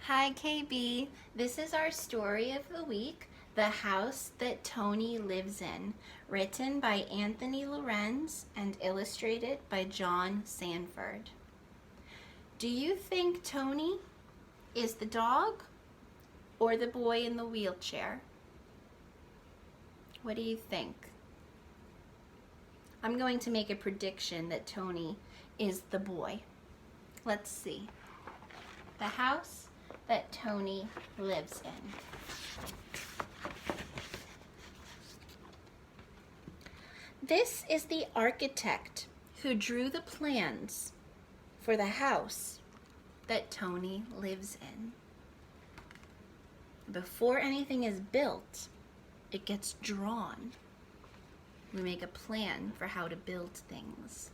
Hi KB, this is our story of the week, The House That Tony Lives In, written by Anthony Lorenz and illustrated by John Sanford. Do you think Tony is the dog or the boy in the wheelchair? What do you think? I'm going to make a prediction that Tony is the boy. Let's see. The house that Tony lives in. This is the architect who drew the plans for the house that Tony lives in. Before anything is built, it gets drawn. We make a plan for how to build things.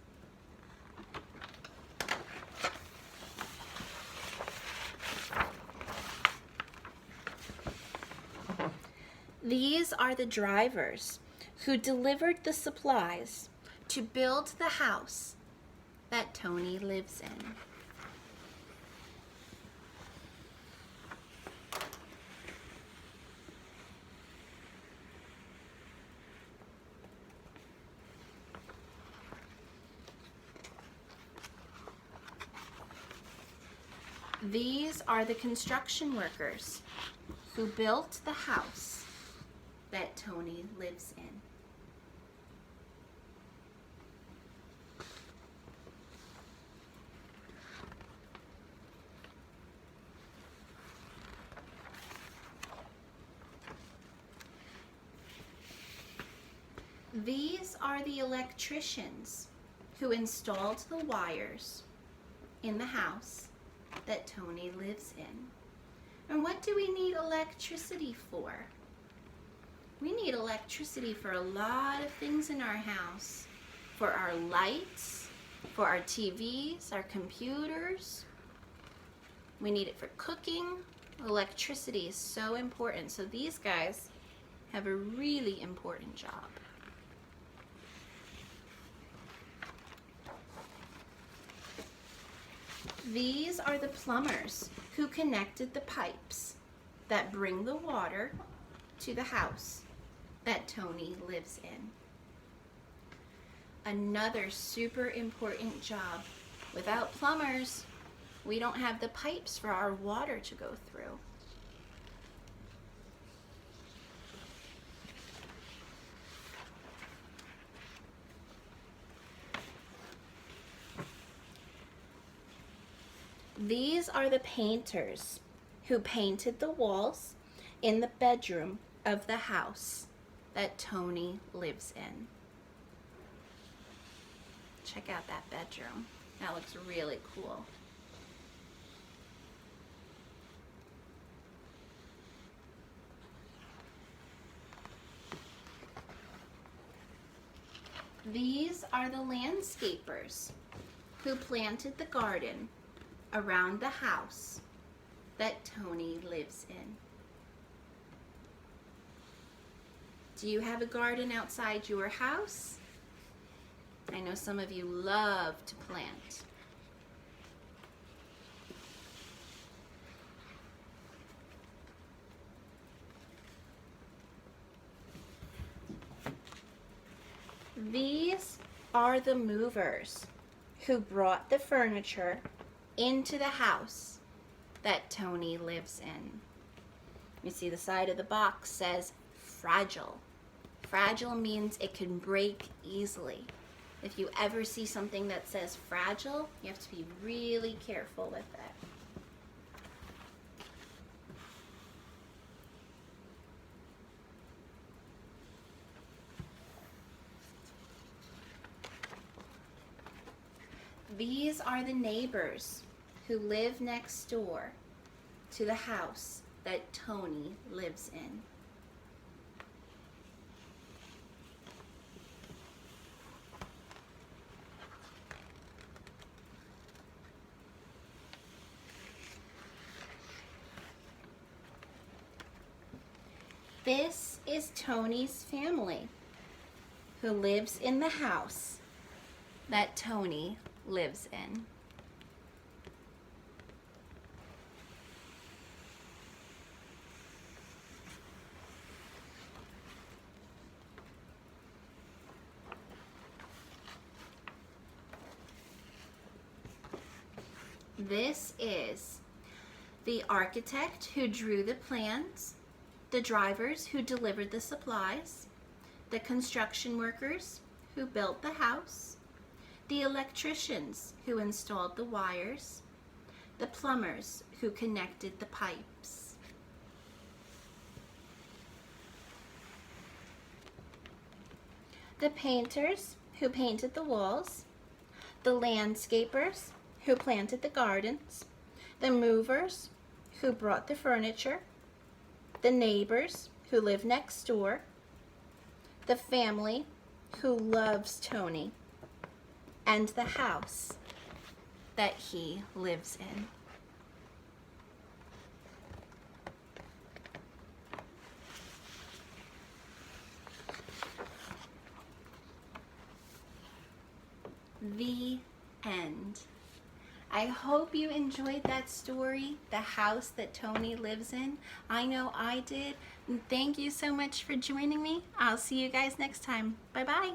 These are the drivers who delivered the supplies to build the house that Tony lives in. These are the construction workers who built the house that Tony lives in. These are the electricians who installed the wires in the house that Tony lives in. And what do we need electricity for? We need electricity for a lot of things in our house. For our lights, for our TVs, our computers. We need it for cooking. Electricity is so important. So these guys have a really important job. These are the plumbers who connected the pipes that bring the water to the house that Tony lives in. Another super important job. Without plumbers, we don't have the pipes for our water to go through. These are the painters who painted the walls in the bedroom of the house that Tony lives in. Check out that bedroom. That looks really cool. These are the landscapers who planted the garden around the house that Tony lives in. Do you have a garden outside your house? I know some of you love to plant. These are the movers who brought the furniture into the house that Tony lives in. You see the side of the box says fragile. Fragile means it can break easily. If you ever see something that says fragile, you have to be really careful with it. These are the neighbors who live next door to the house that Tony lives in. This is Tony's family who lives in the house that Tony lives in. This is the architect who drew the plans, the drivers who delivered the supplies, the construction workers who built the house, the electricians who installed the wires, the plumbers who connected the pipes. The painters who painted the walls, the landscapers who planted the gardens, the movers who brought the furniture, the neighbors who live next door, the family who loves Tony, and the house that he lives in. The end. I hope you enjoyed that story, The House That Tony Lives In. I know I did. And thank you so much for joining me. I'll see you guys next time. Bye-bye.